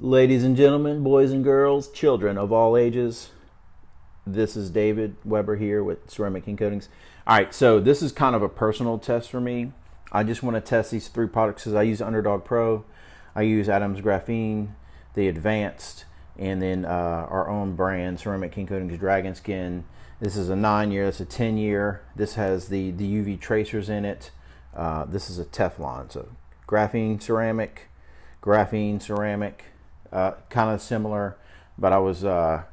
Ladies and gentlemen, boys and girls, children of all ages, this is David Weber here with Ceramic King Coatings. All right, so this is kind of a personal test for me. I just want to test these three products because I use Underdog Pro, I use Adams Graphene, the Advanced, and then our own brand, Ceramic King Coatings Dragon Skin. This is a 9-year, it's a 10-year. This has the UV tracers in it. This is a Teflon, so graphene ceramic, kind of similar, but I was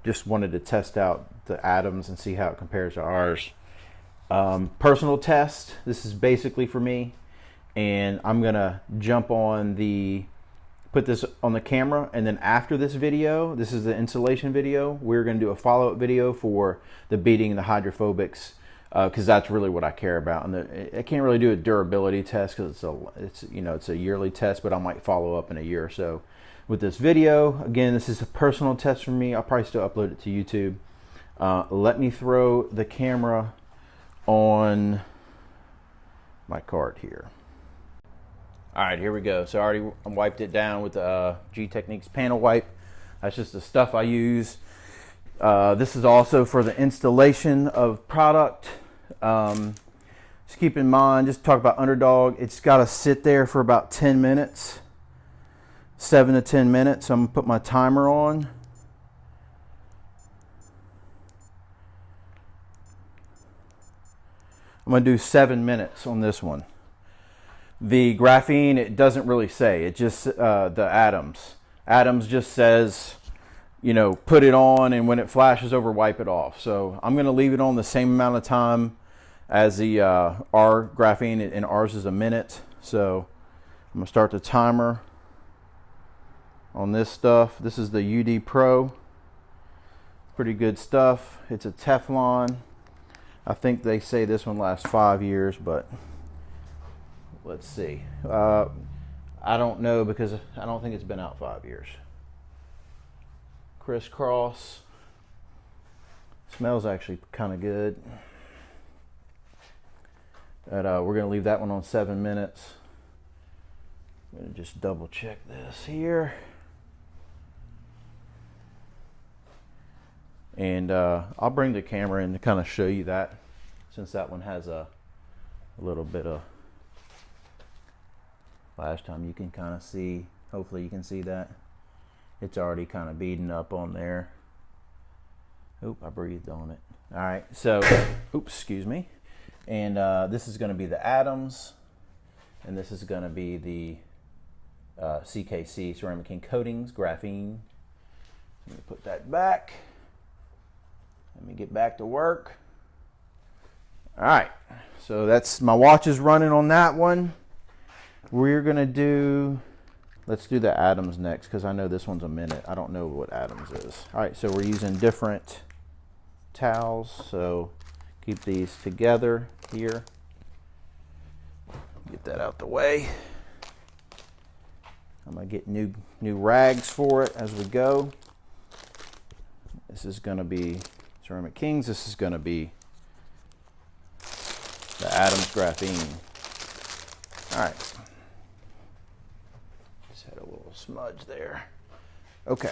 just wanted to test out the Adams and see how it compares to ours. Personal test, this is basically for me, and I'm gonna jump on put this on the camera, and then after this video, this is the installation video, we're gonna do a follow-up video for the beading and the hydrophobics, because that's really what I care about. And I can't really do a durability test because it's a yearly test, but I might follow up in a year or so with this video. Again, this is a personal test for me. I'll probably still upload it to YouTube. Let me throw the camera on my card here. All right, here we go. So I already wiped it down with the G Techniques panel wipe. That's just the stuff I use. This is also for the installation of product. Just keep in mind, just talk about Underdog, it's got to sit there for about 10 minutes. 7 to 10 minutes. I'm gonna put my timer on. I'm gonna do 7 minutes on this one. The graphene, it doesn't really say. It just the Adams just says, you know, put it on, and when it flashes over, wipe it off. So I'm gonna leave it on the same amount of time as the our graphene, and ours is a minute. So I'm gonna start the timer on this stuff. This is the UD Pro. Pretty good stuff. It's a Teflon. I think they say this one lasts 5 years, but let's see. I don't know because I don't think it's been out 5 years. Crisscross. Smells actually kind of good. But we're going to leave that one on 7 minutes. I'm going to just double check this here. And I'll bring the camera in to kind of show you that, since that one has a little bit of flash time. You can kind of see, hopefully you can see that. It's already kind of beading up on there. Oop, I breathed on it. All right, so, oops, excuse me. And this is going to be the Adams, and this is going to be the CKC Ceramic King Coatings Graphene. Let me put that back. Let me get back to work. All right, so that's, my watch is running on that one. We're gonna do, let's do the Adams next, because I know this one's a minute. I don't know what Adams is. All right, so we're using different towels, so keep these together here. Get that out the way. I'm gonna get new rags for it as we go. This is gonna be Ceramic Kings. This is going to be the Adams Graphene. All right. Just had a little smudge there. Okay.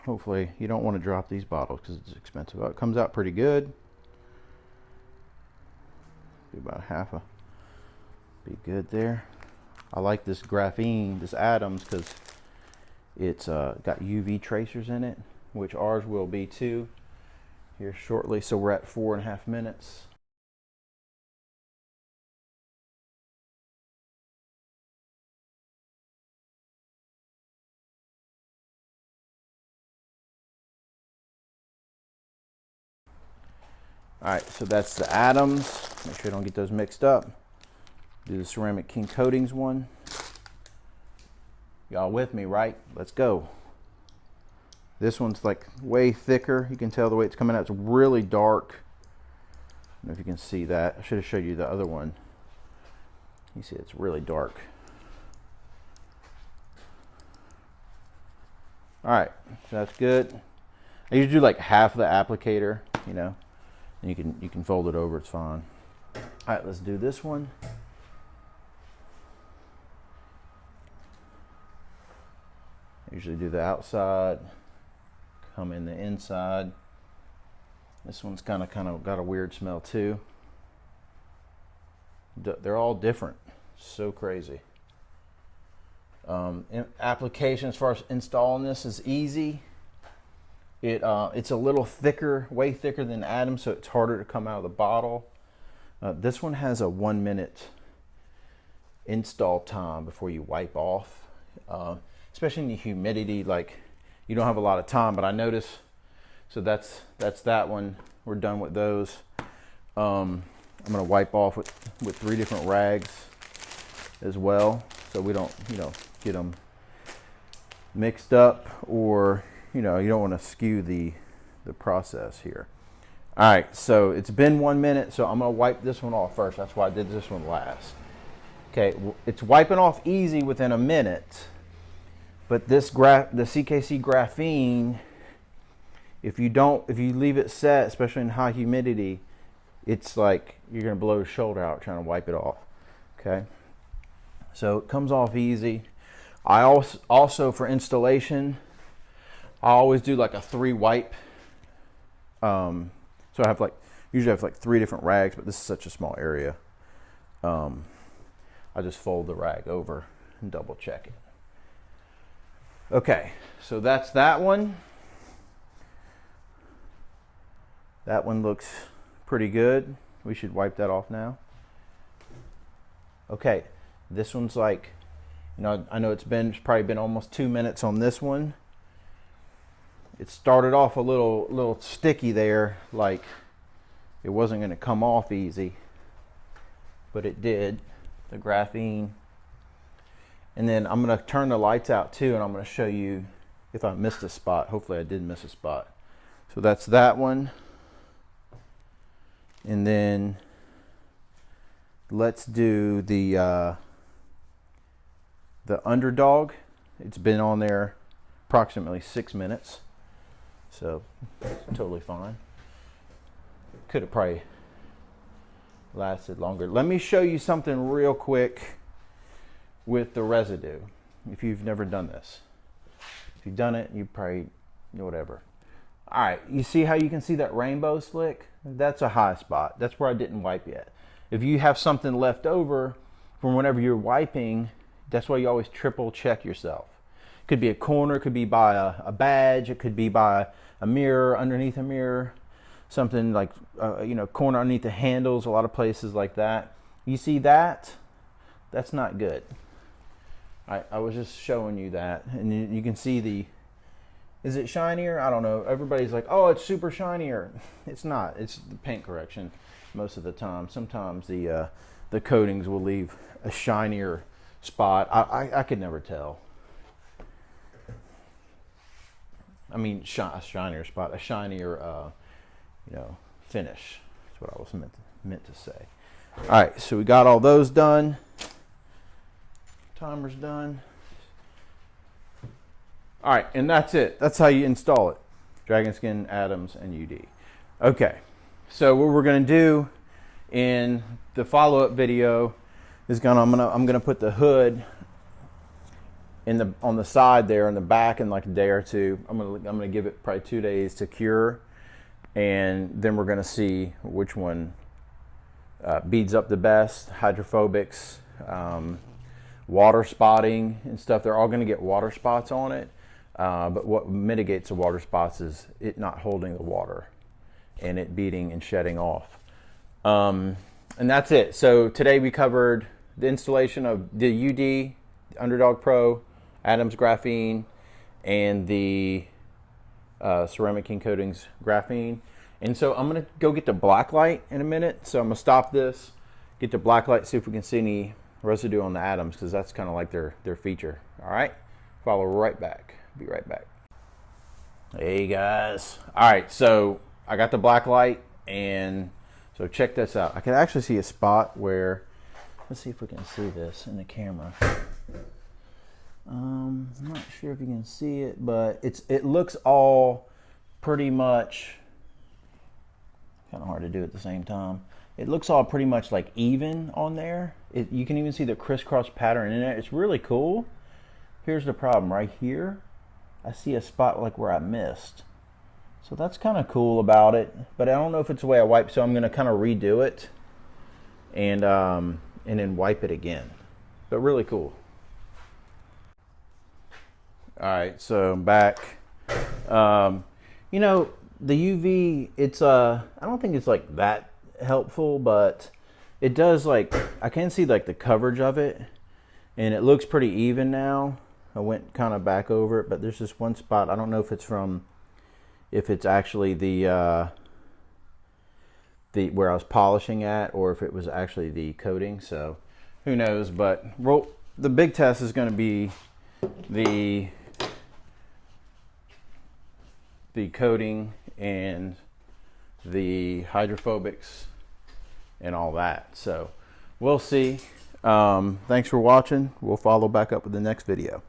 Hopefully you don't want to drop these bottles because it's expensive. Oh, it comes out pretty good. Be about half a. Be good there. I like this graphene, this Adams, because it's got UV tracers in it, which ours will be too here shortly. So we're at 4.5 minutes. All right, so that's the Adams. Make sure I don't get those mixed up. Do the Ceramic King Coatings one. Y'all with me, right? Let's go. This one's like way thicker. You can tell the way it's coming out. It's really dark. I don't know if you can see that. I should have showed you the other one. You see it's really dark. All right, so that's good. I usually do like half the applicator, you know, and you can fold it over, it's fine. All right, let's do this one. Usually do the outside, come in the inside. This one's kind of got a weird smell too. They're all different. So crazy. Application as far as installing this is easy. It's a little thicker, way thicker than Adams, so it's harder to come out of the bottle. This one has a 1 minute install time before you wipe off, especially in the humidity. Like, you don't have a lot of time, but I notice. So that's that one. We're done with those. I'm gonna wipe off with 3 different rags as well, so we don't get them mixed up, or you don't want to skew the process here. All right, so it's been 1 minute, so I'm gonna wipe this one off first. That's why I did this one last. Okay, it's wiping off easy within a minute, but the CKC Graphene, if you leave it set, especially in high humidity, it's like you're gonna blow your shoulder out trying to wipe it off. Okay, so it comes off easy. I also for installation, I always do like a 3 wipe. So I have usually have 3 different rags, but this is such a small area. I just fold the rag over and double check it. Okay, so that's that one. That one looks pretty good. We should wipe that off now. Okay, this one's I know it's probably been almost 2 minutes on this one. It started off a little sticky there, like it wasn't going to come off easy, but it did. The graphene. And then I'm going to turn the lights out too, and I'm going to show you if I missed a spot. Hopefully I did miss a spot. So that's that one. And then let's do the Underdog. It's been on there approximately 6 minutes, so totally fine. Could have probably lasted longer. Let me show you something real quick with the residue. If you've never done this, if you've done it, you probably whatever. All right, you see how you can see that rainbow slick? That's a high spot. That's where I didn't wipe yet. If you have something left over from whenever you're wiping, that's why you always triple check yourself. It could be a corner, it could be by a badge, it could be by a mirror, underneath a mirror, something like corner underneath the handles, a lot of places like that. You see that? That's not good. I was just showing you that, and you can see is it shinier? I don't know. Everybody's like, oh, it's super shinier. It's not. It's the paint correction most of the time. Sometimes the coatings will leave a shinier spot. I could never tell. I mean, a shinier spot, a shinier, finish. That's what I was meant to say. All right, so we got all those done. Timer's done. All right, and that's it. That's how you install it. Dragon Skin, Adams, and UD. Okay, so what we're gonna do in the follow-up video is I'm gonna put the hood on the side there in the back in like a day or two. I'm gonna give it probably 2 days to cure, and then we're gonna see which one beads up the best. Hydrophobics, water spotting and stuff. They're all gonna get water spots on it. But what mitigates the water spots is it not holding the water and it beading and shedding off. And that's it. So today we covered the installation of the UD, Underdog Pro, Adams Graphene, and the Ceramic King Coatings Graphene. And so I'm going to go get the black light in a minute. So I'm going to stop this, get the black light, see if we can see any residue on the Adams, because that's kind of like their feature. All right, follow right back. Be right back. Hey guys. All right, so I got the black light, and so check this out. I can actually see a spot where, let's see if we can see this in the camera. I'm not sure if you can see it, but it looks all pretty much, kind of hard to do at the same time. It looks all pretty much like even on there. You can even see the crisscross pattern in it. It's really cool. Here's the problem right here. I see a spot like where I missed. So that's kind of cool about it, but I don't know if it's the way I wipe, so I'm going to kind of redo it and then wipe it again. But really cool. All right, so I'm back. You know, the UV, it's I don't think it's like that helpful, but it does, like, I can see like the coverage of it, and it looks pretty even now. I went kind of back over it, but there's this one spot. I don't know if it's actually the where I was polishing at, or if it was actually the coating. So who knows? But the big test is going to be the coating and the hydrophobics and all that. So we'll see. Thanks for watching. We'll follow back up with the next video.